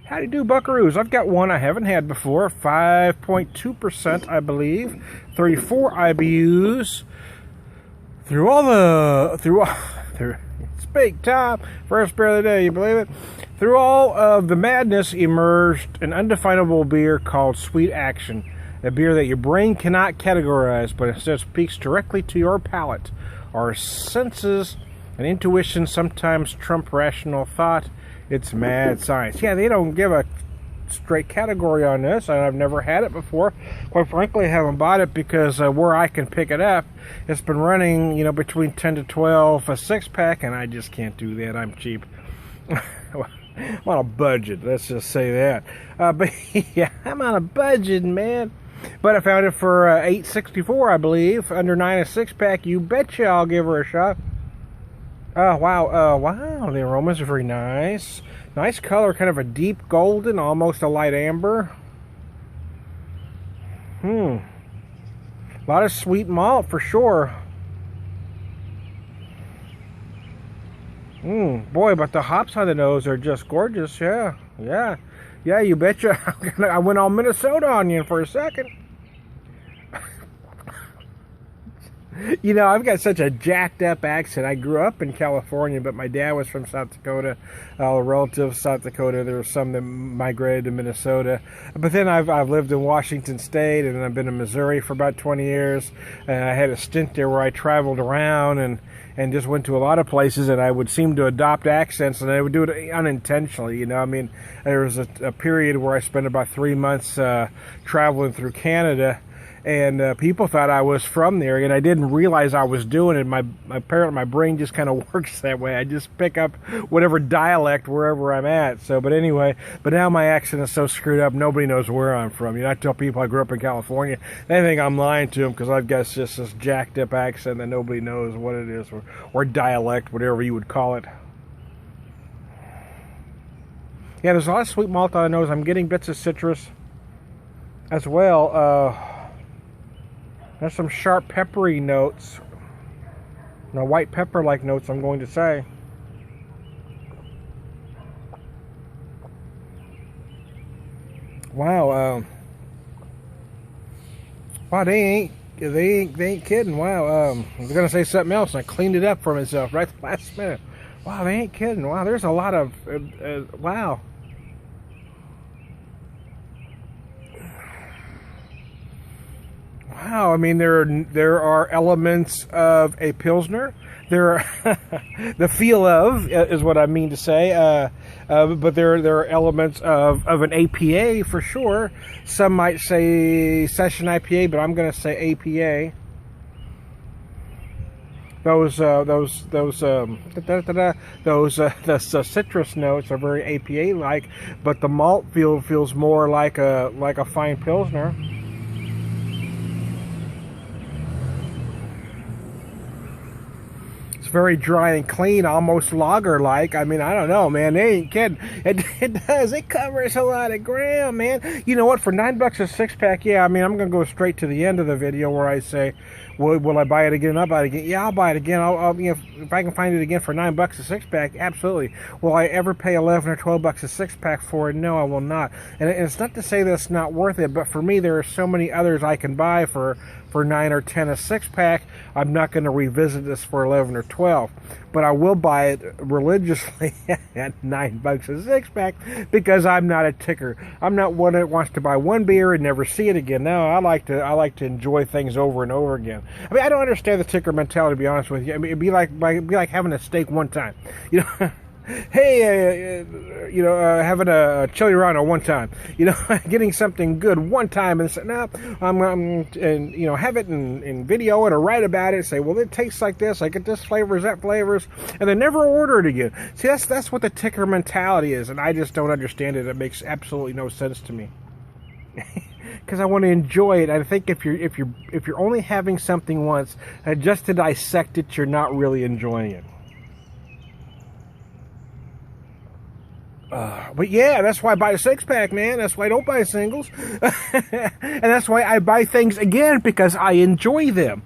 How do you do, buckaroos? I've got one I haven't had before. 5.2%, I believe. 34 IBUs. It's big time. First beer of the day, you believe it? Through all of the madness emerged an undefinable beer called Sweet Action. A beer that your brain cannot categorize, but instead speaks directly to your palate. Our senses and intuition sometimes trump rational thought. It's mad science. Yeah, they don't give a straight category on this, and I've never had it before. Quite frankly, I haven't bought it because where I can pick it up, it's been running, between 10 to 12 a six-pack, and I just can't do that. I'm cheap. I'm on a budget, let's just say that. But yeah, I'm on a budget, man. But I found it for $8.64, I believe, under $9 a six-pack. You betcha I'll give her a shot. Oh, wow. Wow, the aromas are very nice. Nice color, kind of a deep golden, almost a light amber. A lot of sweet malt for sure. Boy, but the hops on the nose are just gorgeous. Yeah, you betcha. I went all Minnesota on you for a second. I've got such a jacked up accent. I grew up in California, but my dad was from South Dakota. All relatives South Dakota. There were some that migrated to Minnesota. But then I've lived in Washington State, and I've been in Missouri for about 20 years. And I had a stint there where I traveled around and just went to a lot of places, and I would seem to adopt accents, and I would do it unintentionally. There was a period where I spent about 3 months traveling through Canada. And people thought I was from there, and I didn't realize I was doing it. My brain just kind of works that way. I just pick up whatever dialect wherever I'm at. But now my accent is so screwed up, nobody knows where I'm from. I tell people I grew up in California, they think I'm lying to them because I've got just this jacked up accent that nobody knows what it is, or dialect, whatever you would call it. Yeah, there's a lot of sweet malt on the nose. I'm getting bits of citrus as well. There's some sharp peppery notes. No, white pepper-like notes, I'm going to say. Wow, wow, they ain't kidding. Wow, I was gonna say something else, and I cleaned it up for myself right at the last minute. Wow, they ain't kidding. Wow, there's a lot of wow. Wow, I mean, there are elements of a Pilsner. There are the feel of is what I mean to say. But there are elements of an APA for sure. Some might say session IPA, but I'm going to say APA. The citrus notes are very APA-like, but the malt feels more like a fine Pilsner. Very dry and clean, almost lager-like. I mean, I don't know, man. They ain't kidding. It does. It covers a lot of ground, man. You know what? For $9 a six-pack, yeah, I mean, I'm going to go straight to the end of the video where I say, will I buy it again? I'll buy it again. Yeah, I'll buy it again. I'll if I can find it again for $9 a six-pack, absolutely. Will I ever pay $11 or $12 a six-pack for it? No, I will not. And it's not to say that it's not worth it, but for me, there are so many others I can buy for 9 or 10 a six-pack. I'm not going to revisit this for 11 or 12, but I will buy it religiously at $9 a six-pack because I'm not a ticker. I'm not one that wants to buy one beer and never see it again. No, I like to enjoy things over and over again. I mean, I don't understand the ticker mentality, to be honest with you. I mean, it'd be like having a steak one time, Hey, having a chili rano one time, getting something good one time and say, no, have it and video it or write about it. Say, well, it tastes like this. I get this flavors, that flavors, and then never order it again. See, that's what the ticker mentality is, and I just don't understand it. It makes absolutely no sense to me. Because I want to enjoy it. I think if you're only having something once, just to dissect it, you're not really enjoying it. But yeah, that's why I buy a six-pack, man. That's why I don't buy singles. And that's why I buy things again, because I enjoy them.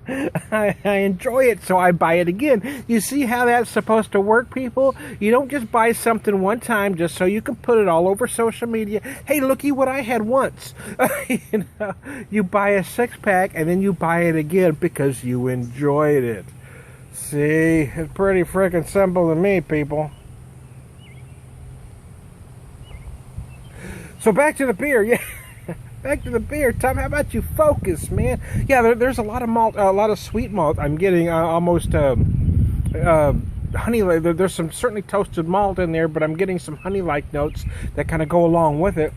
I enjoy it, so I buy it again. You see how that's supposed to work, people? You don't just buy something one time just so you can put it all over social media. Hey, looky what I had once. You know, you buy a 6-pack and then you buy it again because you enjoyed it. See, it's pretty freaking simple to me, people. So back to the beer, yeah. Back to the beer, Tom. How about you focus, man? Yeah, there's a lot of malt, a lot of sweet malt. I'm getting almost honey. There's some certainly toasted malt in there, but I'm getting some honey-like notes that kind of go along with it.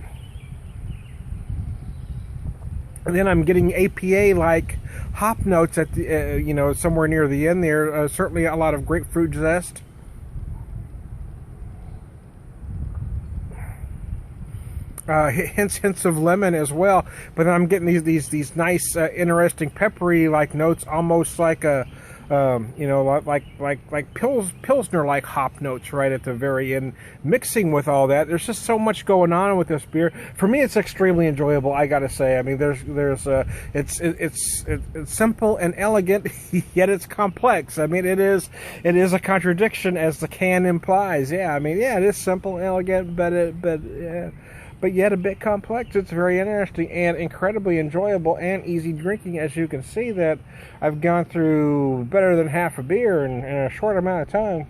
And then I'm getting APA-like hop notes at the, you know, somewhere near the end there. Certainly a lot of grapefruit zest. Hints of lemon as well, but then I'm getting these nice, interesting peppery like notes, almost like a, you know, like Pilsner like hop notes right at the very end, mixing with all that. There's just so much going on with this beer. For me, it's extremely enjoyable. I gotta say. I mean, it's simple and elegant, yet it's complex. I mean, it is a contradiction as the can implies. Yeah, I mean, yeah, it is simple, elegant, but yet a bit complex. It's very interesting and incredibly enjoyable and easy drinking. As you can see, that I've gone through better than half a beer in a short amount of time.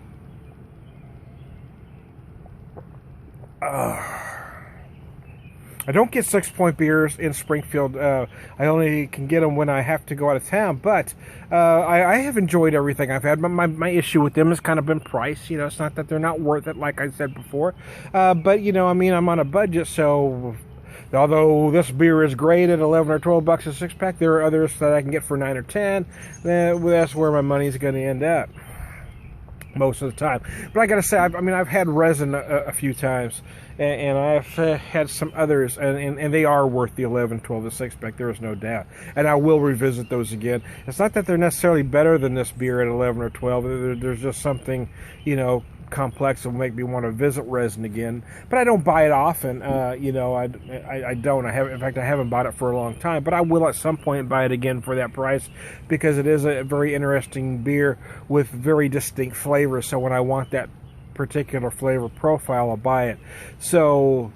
I don't get SixPoint beers in Springfield. I only can get them when I have to go out of town. But I have enjoyed everything I've had. My issue with them has kind of been price. You know, it's not that they're not worth it, like I said before. But, you know, I mean, I'm on a budget, so although this beer is great at 11 or 12 bucks a 6-pack, there are others that I can get for 9 or 10. That's where my money's going to end up most of the time. But I gotta say, I've had resin a few times, and I've had some others, and they are worth the 11, 12, the 6-pack, there is no doubt. And I will revisit those again. It's not that they're necessarily better than this beer at 11 or 12. There's just something, you know, complex that will make me want to visit resin again. But I don't buy it often. You know, I don't. In fact, I haven't bought it for a long time. But I will at some point buy it again for that price, because it is a very interesting beer with very distinct flavors. So when I want that particular flavor profile, I'll buy it. So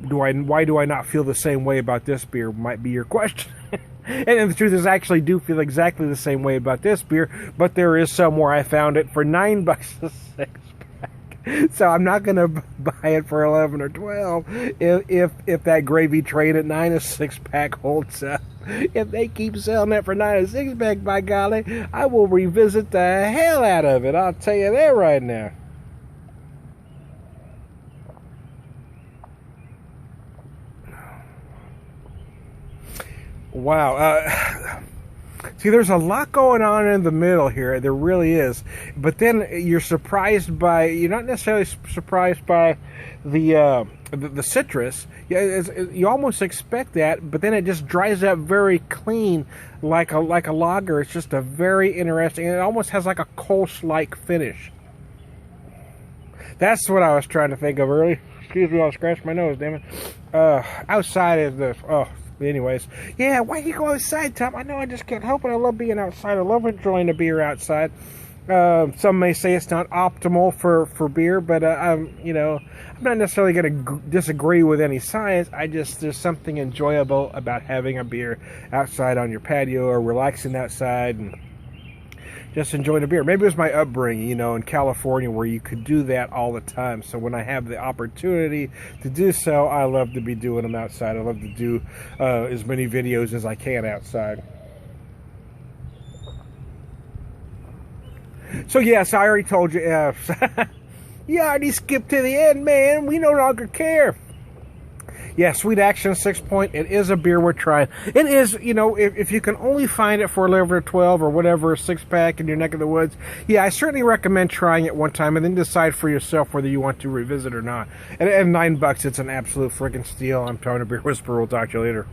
why do I not feel the same way about this beer, might be your question. And the truth is, I actually do feel exactly the same way about this beer, but there is somewhere I found it for 9 bucks a 6-pack. So I'm not going to buy it for 11 or 12 if that gravy train at 9 a 6-pack holds up. If they keep selling that for 9 a 6-pack, by golly, I will revisit the hell out of it. I'll tell you that right now. Wow. See, there's a lot going on in the middle here. There really is. But then you're not necessarily surprised by the citrus. You almost expect that, but then it just dries up very clean, like a lager. It's just a very interesting, it almost has like a Kolsch-like finish. That's what I was trying to think of earlier. Excuse me, I'll scratch my nose, damn it. Outside is the, anyways, yeah, why do you go outside, Tom? I know, I just can't help it. I love being outside. I love enjoying a beer outside. Some may say it's not optimal for beer, but you know, I'm not necessarily going to disagree with any science. There's something enjoyable about having a beer outside on your patio, or relaxing outside and just enjoying a beer. Maybe it was my upbringing, you know, in California, where you could do that all the time. So when I have the opportunity to do so, I love to be doing them outside. I love to do as many videos as I can outside. So yes, I already told you. You already skipped to the end, man. We no longer care. Yeah, Sweet Action 6-Point. It is a beer we're trying. It is, you know, if you can only find it for 11 or 12 or whatever, a 6-pack in your neck of the woods, yeah, I certainly recommend trying it one time and then decide for yourself whether you want to revisit or not. And $9, it's an absolute freaking steal. I'm Tony Beer Whisperer. We'll talk to you later.